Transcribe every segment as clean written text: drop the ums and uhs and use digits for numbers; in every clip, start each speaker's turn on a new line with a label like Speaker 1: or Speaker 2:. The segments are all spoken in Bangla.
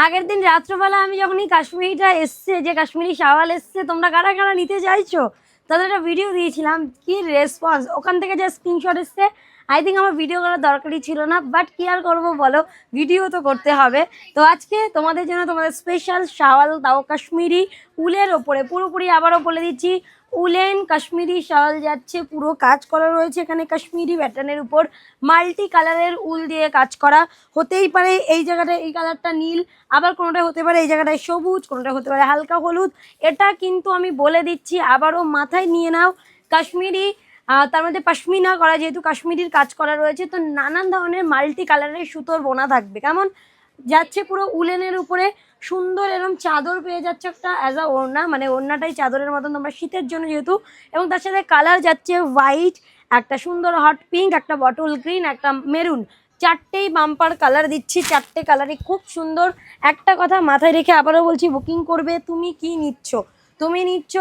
Speaker 1: আগের দিন রাত্রবেলা আমি যখন এই কাশ্মীরিটা এসছে, যে কাশ্মীরি শাওয়াল এসছে, তোমরা কারা কারা নিতে চাইছো তাদের একটা ভিডিও দিয়েছিলাম, কি রেসপন্স! ওখান থেকে যে স্ক্রিনশট এসছে, আই থিঙ্ক আমার ভিডিও করার দরকারই ছিল না, বাট কি আর করবো বলো, ভিডিও তো করতে হবে। তো আজকে তোমাদের জন্য তোমাদের স্পেশাল শাওয়াল, তাও কাশ্মীরি উলের ওপরে, পুরোপুরি আবারও বলে দিচ্ছি, উলেন কাশ্মীরি শাওয়াল যাচ্ছে, পুরো কাজ করা রয়েছে এখানে কাশ্মীরি প্যাটার্নের উপর, মাল্টি কালারের উল দিয়ে কাজ করা। হতেই পারে এই জায়গাটায় এই কালারটা নীল, আবার কোনোটা হতে পারে এই জায়গাটায় সবুজ, কোনোটা হতে পারে হালকা হলুদ। এটা কিন্তু আমি বলে দিচ্ছি, আবারও মাথায় নিয়ে নাও, কাশ্মীরি তার মধ্যে পশমিনা করা, যেহেতু কাশ্মীরির কাজ করা রয়েছে, তো নানান ধরনের মাল্টি কালারের সুতোর বোনা থাকবে। কেমন যাচ্ছে পুরো উলেনের উপরে, সুন্দর এরকম চাদর পেয়ে যাচ্ছে একটা অ্যাজ আ ওড়না, মানে ওড়নাটাই চাদরের মতন তোমরা শীতের জন্য যেহেতু, এবং তার সাথে কালার যাচ্ছে হোয়াইট, একটা সুন্দর হট পিঙ্ক, একটা বটল গ্রিন, একটা মেরুন, চারটেই বাম্পার কালার দিচ্ছি, চারটে কালারই খুব সুন্দর। একটা কথা মাথায় রেখে আবারও বলছি, বুকিং করবে তুমি কি নিচ্ছ, তুমি নিচ্ছ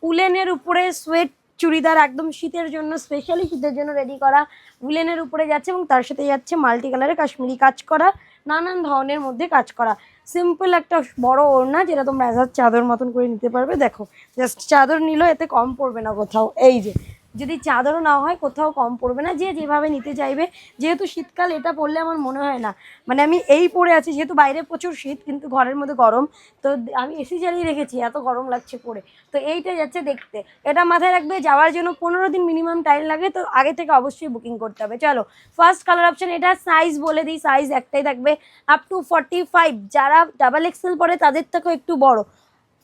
Speaker 1: উলেনের উপরে সোয়েট চুড়িদার, একদম শীতের জন্য, স্পেশালি শীতের জন্য রেডি করা, উলেনের উপরে যাচ্ছে এবং তার সাথে যাচ্ছে মাল্টি কালারে কাশ্মীরি কাজ করা, নানান ধরনের মধ্যে কাজ করা, সিম্পল একটা বড় ওড়না, যেটা তোমরা অ্যাজ চাদর মতন করে নিতে পারবে। দেখো জাস্ট চাদর নিল, এতে কম পড়বে না কোথাও, এই যে যদি চাদরও না হয় কোথাও কম পড়বে না, যে যেভাবে নিতে চাইবে। যেহেতু শীতকাল, এটা পরলে আমার মনে হয় না, মানে আমি এই পরে আছি, যেহেতু বাইরে প্রচুর শীত কিন্তু ঘরের মধ্যে গরম, তো আমি এসি চালিয়ে রেখেছি, এত গরম লাগছে পরে। তো এইটা যাচ্ছে দেখতে, এটা মাথায় রাখবে, যাওয়ার জন্য 15 দিন মিনিমাম টাইম লাগে, তো আগে থেকে অবশ্যই বুকিং করতে হবে। চলো ফার্স্ট কালার অপশন, এটা সাইজ বলে দিই, সাইজ একটাই থাকবে, আপ টু 45, যারা ডাবল এক্সেল পরে তাদের থেকেও একটু বড়,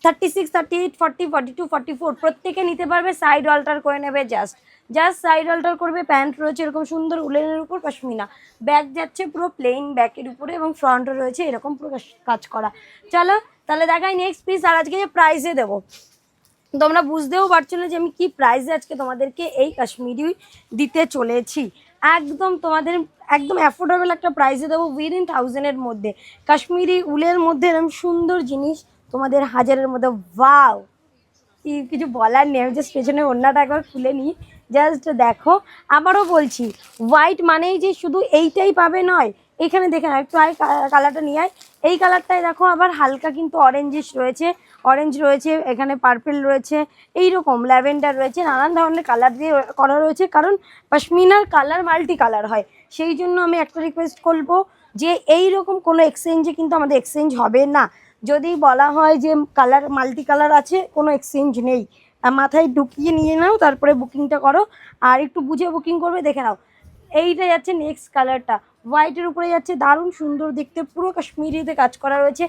Speaker 1: 36, 38, 40, 42, 44 প্রত্যেকে নিতে পারবে। সাইড অল্টার করে নেবে, জাস্ট সাইড অল্টার করবে। প্যান্ট রয়েছে এরকম সুন্দর উলেনের উপর পশমিনা, ব্যাক যাচ্ছে পুরো প্লেন ব্যাকের উপরে, এবং ফ্রন্টও রয়েছে এরকম পুরো কাজ করা। চলো তাহলে দেখাই নেক্সট পিস। আর আজকে যে প্রাইসে দেবো, তোমরা বুঝতেও পারছো না যে আমি কি প্রাইসে আজকে তোমাদেরকে এই কাশ্মীরি দিতে চলেছি। একদম তোমাদের একদম অ্যাফোর্ডেবল একটা প্রাইসে দেবো, উইদিন 1000-এর মধ্যে, কাশ্মীরি উলের মধ্যে এরকম সুন্দর জিনিস তোমাদের হাজারের মধ্যে। ওয়াও, কিছু বলার নেই, আমি জাস্ট পেছনে ওড়নাটা একবার খুলে নিই, জাস্ট দেখো। আবারও বলছি, হোয়াইট মানেই যে শুধু এইটাই পাবে নয়, এখানে দেখে না, একটু আয় কালারটা নিয়ে আয়, এই কালারটাই দেখো, আবার হালকা কিন্তু অরেঞ্জিশ রয়েছে, অরেঞ্জ রয়েছে, এখানে পার্পেল রয়েছে, এইরকম ল্যাভেন্ডার রয়েছে, নানান ধরনের কালার দিয়ে করা রয়েছে, কারণ পশমিনার কালার মাল্টি কালার হয়। সেই জন্য আমি একটা রিকোয়েস্ট করবো, যে এইরকম কোনো এক্সচেঞ্জে কিন্তু আমাদের এক্সচেঞ্জ হবে না। যদি বলা হয় যে কালার মাল্টি কালার আছে, কোনো এক্সচেঞ্জ নেই, মাথায় ঢুকিয়ে নিয়ে নাও, তারপরে বুকিংটা করো, আর একটু বুঝে বুকিং করবে। দেখে নাও, এইটা যাচ্ছে নেক্সট কালারটা, হোয়াইটের উপরে যাচ্ছে, দারুণ সুন্দর দেখতে, পুরো কাশ্মীরিতে কাজ করা রয়েছে।